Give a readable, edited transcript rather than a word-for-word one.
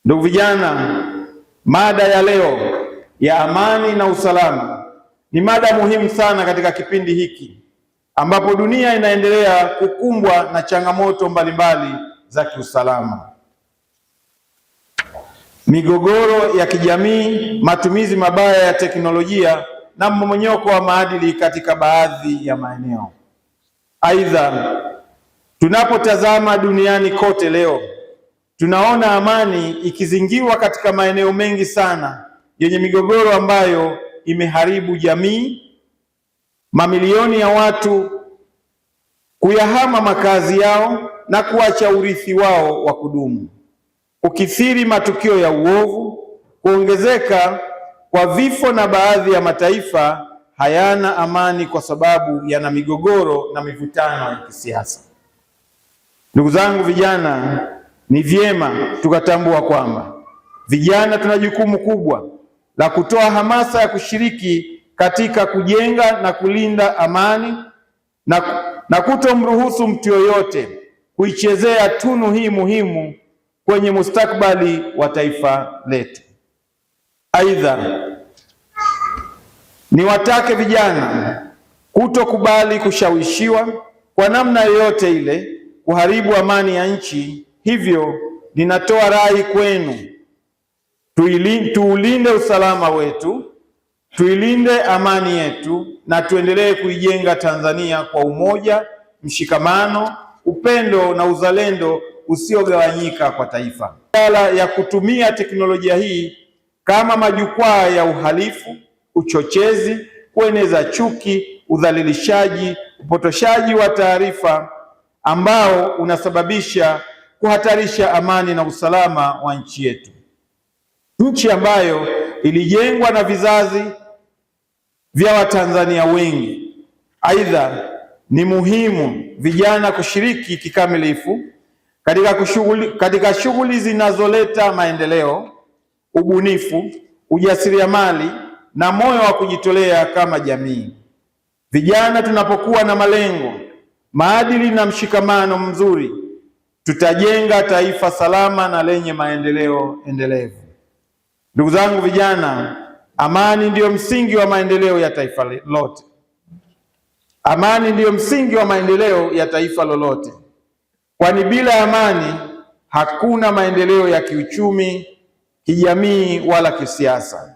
Ndugu vijana, mada ya leo ya amani na usalama ni mada muhimu sana katika kipindi hiki ambapo dunia inaendelea kukumbwa na changamoto mbalimbali za kiusalama. Migogoro ya kijamii, matumizi mabaya ya teknolojia na mmomonyoko wa maadili katika baadhi ya maeneo. Aidha, tunapotazama duniani kote leo, tunaona amani ikizingirwa katika maeneo mengi sana yenye migogoro ambayo imeharibu jamii, mamilioni ya watu kuyahama makazi yao na kuacha urithi wao wa kudumu, kukithiri matukio ya uovu, kuongezeka kwa vifo, na baadhi ya mataifa hayana amani kwa sababu yana migogoro na mivutano ya kisiasa. Ndugu zangu vijana, ni vyema tukatambua kwamba vijana tuna jukumu kubwa la kutoa hamasa ya kushiriki katika kujenga na kulinda amani na kutomruhusu mtu yoyote kuichezea tunu hii muhimu kwenye mustakabali wa taifa letu. Aidha, niwatake vijana kutokubali kushawishiwa kwa namna yoyote ile kuharibu amani ya nchi. Hivyo ninatoa rai kwenu, tuulinde usalama wetu, tuilinde amani yetu na tuendelee kuijenga Tanzania kwa umoja, mshikamano, upendo na uzalendo usiogawanyika kwa taifa. Badala ya kutumia teknolojia hii kama majukwaa ya uhalifu, uchochezi, kueneza chuki, udhalilishaji, upotoshaji wa taarifa ambao unasababisha kuhatarisha amani na usalama wa nchi yetu, nchi ambayo ilijengwa na vizazi vya Watanzania wengi. Aidha, ni muhimu vijana kushiriki kikamilifu katika shughuli zinazoleta maendeleo, ubunifu, ujasiriamali na moyo wa kujitolea kama jamii. Vijana tunapokuwa na malengo, maadili na mshikamano mzuri, tutajenga taifa salama na lenye maendeleo endelevu. Ndugu zangu vijana, amani ndiyo msingi wa maendeleo ya taifa lote. Amani ndiyo msingi wa maendeleo ya taifa lolote, kwani bila amani hakuna maendeleo ya kiuchumi, kijamii wala kisiasa.